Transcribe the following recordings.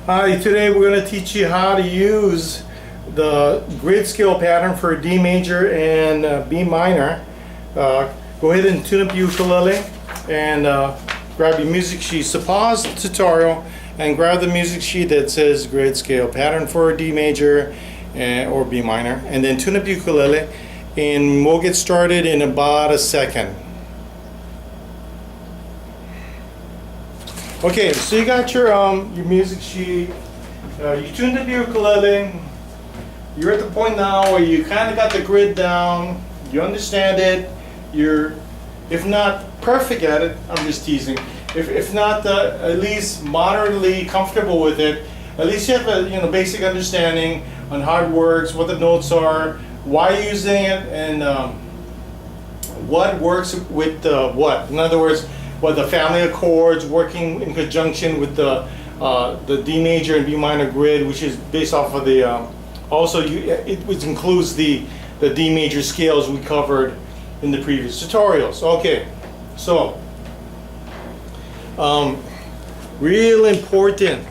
Hi, today we're going to teach you how to use the grid scale pattern for D major and B minor. Go ahead and tune up your ukulele and grab your music sheet. So pause the tutorial and grab the music sheet that says grid scale pattern for D major or B minor, and then tune up your ukulele, and we'll get started in about a second. Okay, so you got your music sheet, you tuned up your ukulele, you're at the point now where you kind of got the grid down, you understand it, you're, if not perfect at it, I'm just teasing, if not at least moderately comfortable with it, at least you have a basic understanding on how it works, what the notes are, why you're using it, and what works with what. In other words, what the family of chords working in conjunction with the D major and B minor grid, which is based off of the it includes the D major scales we covered in the previous tutorials. Okay, so real important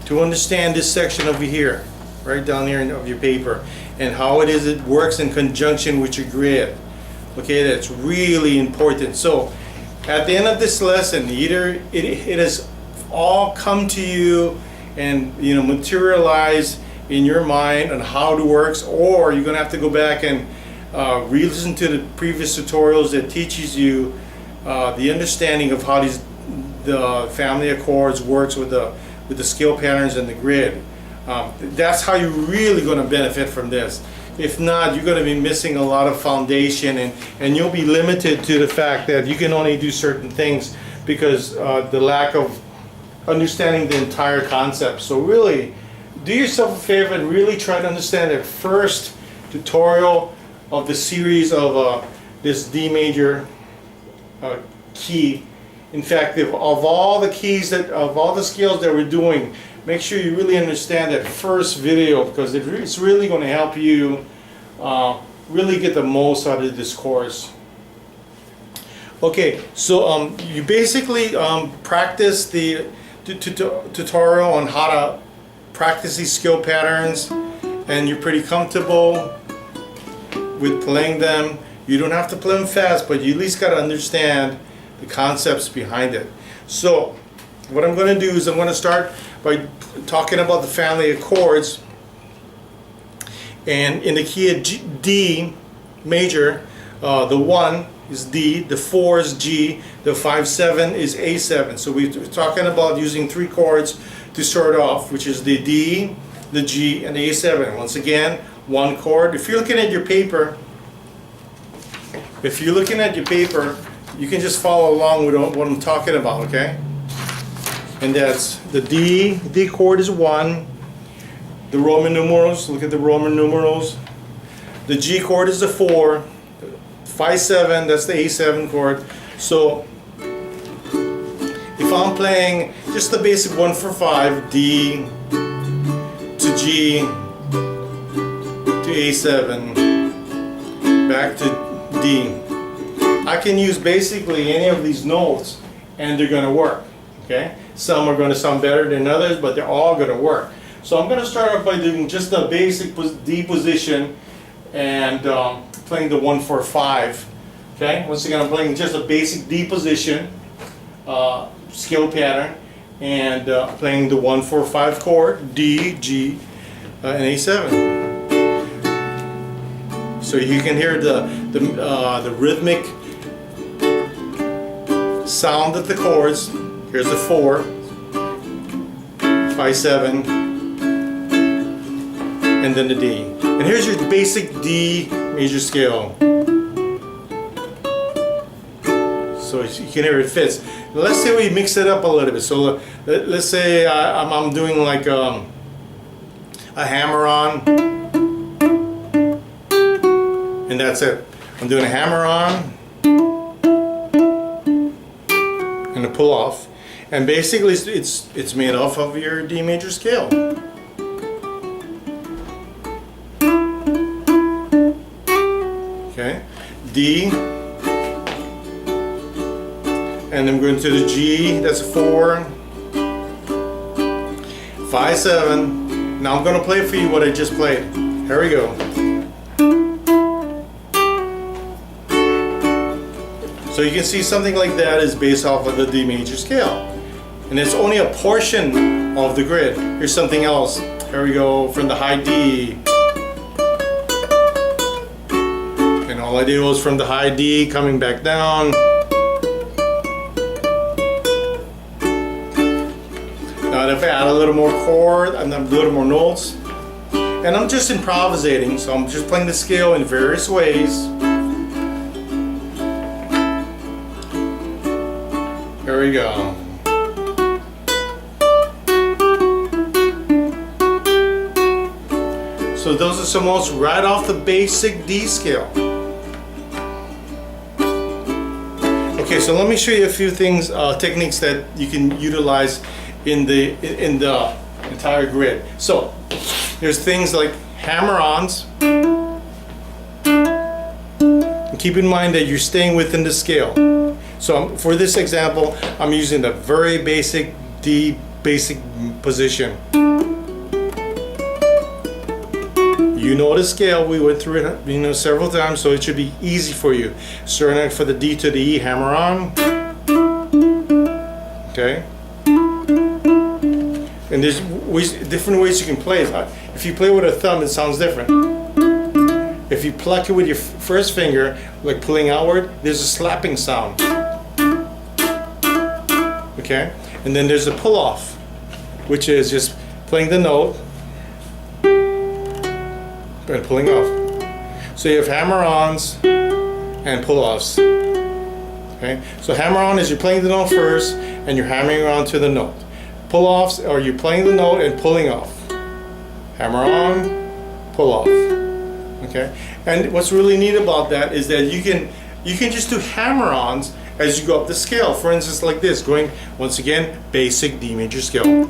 to understand this section over here, right down here of your paper, and how it works in conjunction with your grid. Okay, that's really important. So at the end of this lesson, either it has all come to you and materialize in your mind on how it works, or you're gonna have to go back and re-listen to the previous tutorials that teaches you the understanding of how the family of chords works with the scale patterns and the grid. That's how you're really going to benefit from this. If not, you're going to be missing a lot of foundation, and you'll be limited to the fact that you can only do certain things because the lack of understanding the entire concept. So really, do yourself a favor and really try to understand the first tutorial of the series of this D major key. In fact, of all the keys of all the scales that we're doing, make sure you really understand that first video, because it's really going to help you really get the most out of this course. Okay, so you basically practice the tutorial on how to practice these scale patterns, and you're pretty comfortable with playing them. You don't have to play them fast, but you at least got to understand the concepts behind it. So what I'm going to do is I'm going to start by talking about the family of chords. And in the key of D major, the 1 is D, the 4 is G, the 5/7 is A7. So we're talking about using 3 chords to start off, which is the D, the G, and the A7. Once again, 1 chord. If you're looking at your paper, you can just follow along with what I'm talking about, okay? And that's the D chord is 1. The Roman numerals, look at the Roman numerals. The G chord is the 4. 5/7, that's the A7 chord. So if I'm playing just the basic 1-4-5, D to G to A7, back to D, I can use basically any of these notes and they're going to work. Okay? Some are going to sound better than others, but they're all going to work. So I'm going to start off by doing just the basic D position and playing the 1-4-5. Okay? Once again, I'm playing just a basic D position scale pattern, and playing the 1-4-5 chord, D, G, and A7. So you can hear the rhythmic sound of the chords. Here's the 4, 5/7, and then the D. And here's your basic D major scale. So you can hear it fits. Let's say we mix it up a little bit. So let's say I'm doing like a hammer-on, and that's it. I'm doing a hammer-on and a pull-off. And basically it's made off of your D major scale. Okay, D, and I'm going to the G, that's a 4, 5/7. Now I'm gonna play for you what I just played. Here we go. So you can see something like that is based off of the D major scale. And it's only a portion of the grid. Here's something else. Here we go from the high D. And all I did was from the high D coming back down. Now if I add a little more chord and a little more notes, and I'm just improvisating, so I'm just playing the scale in various ways. Here we go. So those are some notes right off the basic D scale. Okay, so let me show you a few things, techniques that you can utilize in the entire grid. So there's things like hammer-ons. And keep in mind that you're staying within the scale. So for this example, I'm using the very basic D basic position. You know the scale, we went through it several times, so it should be easy for you. Starting for the D to the E, hammer on. Okay. And there's different ways you can play it. If you play with a thumb, it sounds different. If you pluck it with your first finger, like pulling outward, there's a slapping sound. Okay? And then there's a pull off, which is just playing the note and pulling off. So you have hammer-ons and pull-offs. Okay? So hammer-on is you're playing the note first and you're hammering on to the note. Pull-offs are you're playing the note and pulling off. Hammer-on, pull-off. Okay? And what's really neat about that is that you can just do hammer-ons as you go up the scale. For instance, like this, going once again basic D major scale.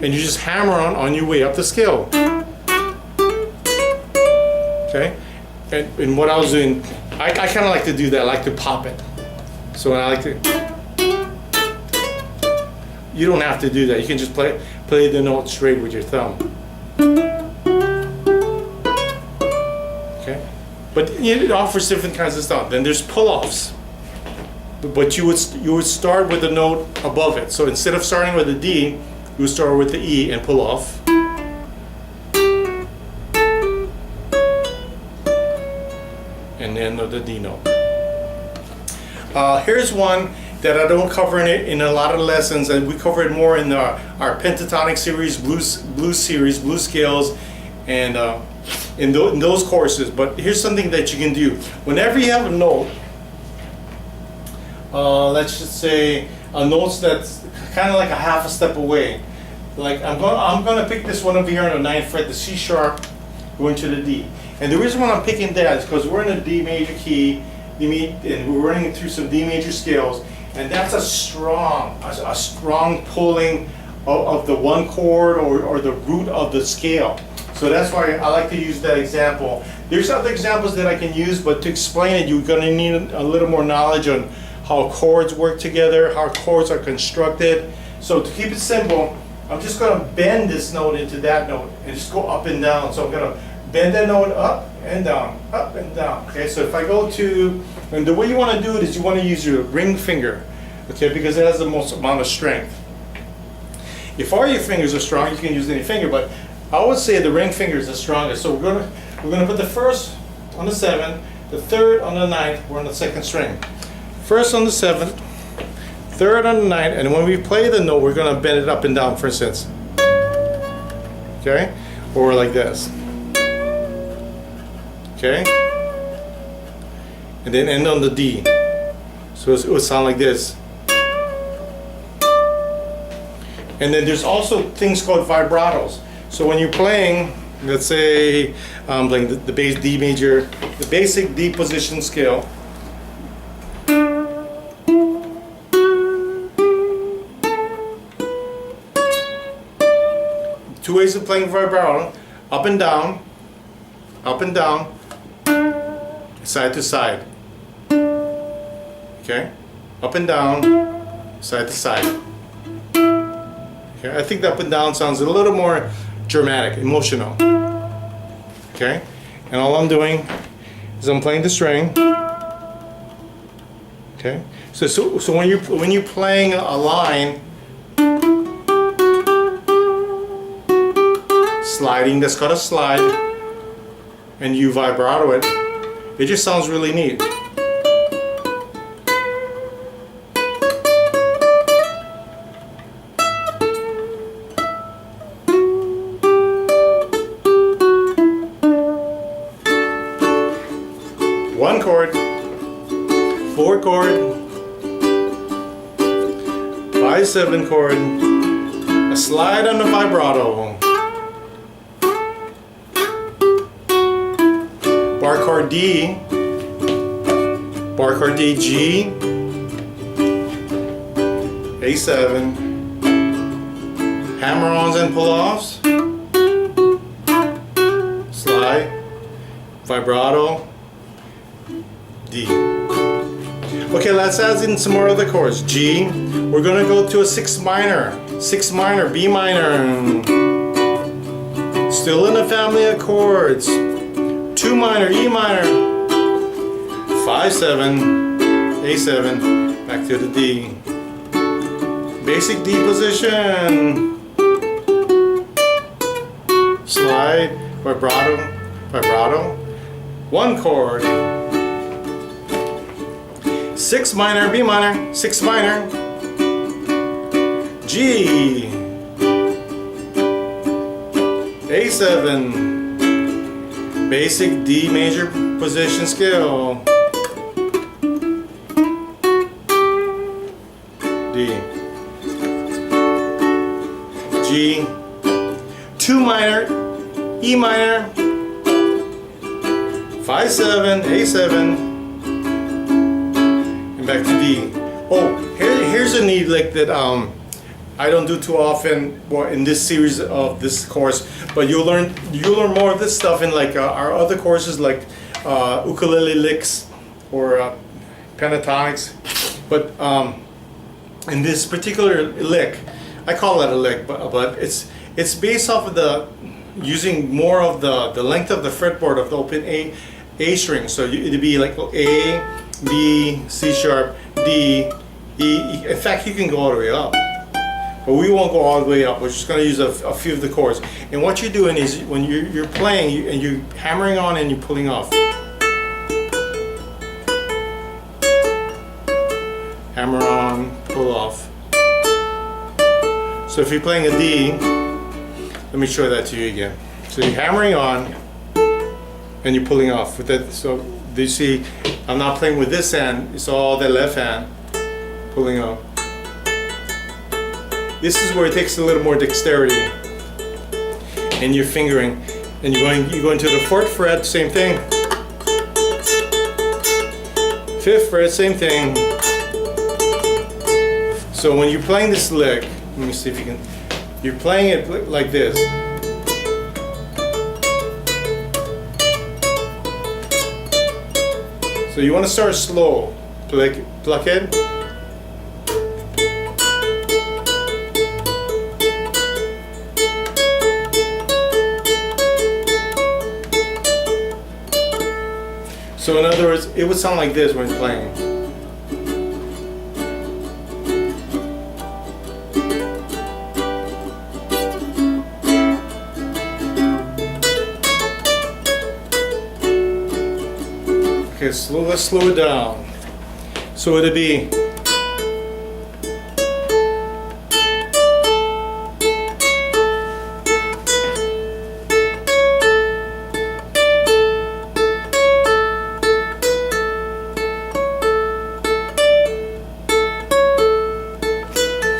And you just hammer on your way up the scale. Okay? And what I was doing, I kind of like to do that. I like to pop it. So when I like to, you don't have to do that. You can just play the note straight with your thumb. Okay? But it offers different kinds of stuff. Then there's pull-offs. But you would start with the note above it. So instead of starting with a D, you would start with the E and pull off. And then the D note. Here's one that I don't cover in a lot of lessons, and we cover it more in our pentatonic series, blues series, blues scales, and in those courses. But here's something that you can do. Whenever you have a note, let's just say a note that's kind of like a half a step away. Like I'm gonna pick this one over here on the 9th fret, the C sharp, going to the D. And the reason why I'm picking that is because we're in a D major key, and we're running through some D major scales, and that's a strong pulling of the one chord or the root of the scale. So that's why I like to use that example. There's other examples that I can use, but to explain it, you're gonna need a little more knowledge on how chords work together, how chords are constructed. So to keep it simple, I'm just going to bend this note into that note and just go up and down. So I'm going to bend that note up and down, up and down. Okay, so if I go to, and the way you want to do it is you want to use your ring finger, okay, because it has the most amount of strength. If all your fingers are strong, you can use any finger, but I would say the ring finger is the strongest. So we're going to put the first on the 7th, the third on the 9th, we're on the 2nd string. First on the 7th, third on the 9th, and when we play the note, we're going to bend it up and down, for instance. Okay? Or like this. Okay? And then end on the D. So it would sound like this. And then there's also things called vibratos. So when you're playing, let's say, playing the bass D major, the basic D position scale. Two ways of playing vibrato: up and down, side to side. Okay? Up and down, side to side. Okay, I think the up and down sounds a little more dramatic, emotional. Okay, and all I'm doing is I'm playing the string. Okay, so when you're playing a line, sliding, that's called a slide, and you vibrato it, it just sounds really neat. One chord, 4 chord, 5/7 chord, a slide on the vibrato, bar chord D, bar chord D, G, A7, hammer-ons and pull-offs, slide, vibrato, D. Okay, let's add in some more other chords. G. We're gonna go to a 6 minor, B minor. Still in the family of chords. 2 minor, E minor. 5/7, A7. Back to the D. Basic D position. Slide, vibrato, vibrato. 1 chord. 6 minor, B minor, 6 minor, G, A7, basic D major position scale, D, G, 2 minor, E minor, 5/7, A7, back to D. Oh, here's a neat lick that I don't do too often, well, in this series of this course, but you'll learn more of this stuff in like our other courses, like ukulele licks or pentatonics. But in this particular lick, I call it a lick, but it's based off of using more of the length of the fretboard of the open A string. So it'd be like A, B, C sharp, D, E. In fact, you can go all the way up, but we won't go all the way up. We're just going to use a few of the chords. And what you're doing is when you're playing and you're hammering on and you're pulling off. Hammer on, pull off. So if you're playing a D, let me show that to you again. So you're hammering on and you're pulling off with that. So you see, I'm not playing with this hand, it's all the left hand pulling up. This is where it takes a little more dexterity. And you're fingering, and you're going to the 4th fret, same thing. 5th fret, same thing. So when you're playing this lick, let me see if you can, you're playing it like this. So you want to start slow. Pluck it. So in other words, it would sound like this when you're playing. Okay, let's slow it down. So it'd be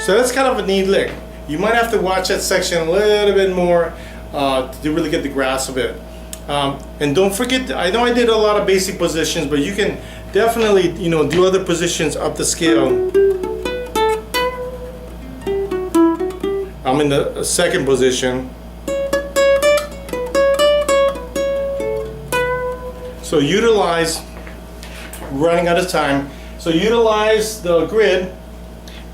so that's kind of a neat lick. You might have to watch that section a little bit more to really get the grasp of it. And don't forget, I know I did a lot of basic positions, but you can definitely, do other positions up the scale. I'm in the 2nd position. So utilize, running out of time, so utilize the grid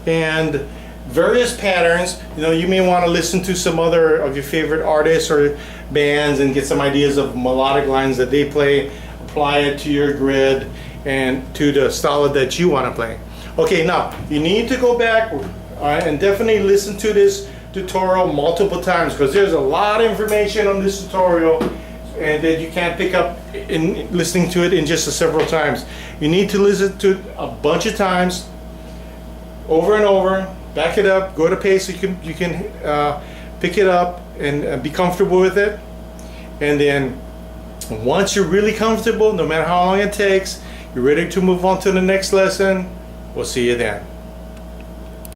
and various patterns. You know, you may want to listen to some other of your favorite artists or bands and get some ideas of melodic lines that they play, apply it to your grid and to the style that you want to play. Okay, now you need to go back and definitely listen to this tutorial multiple times, because there's a lot of information on this tutorial and that you can't pick up in listening to it in just several times. You need to listen to it a bunch of times, over and over, back it up, go to pace so you can pick it up and be comfortable with it. And then once you're really comfortable, no matter how long it takes, you're ready to move on to the next lesson, we'll see you then.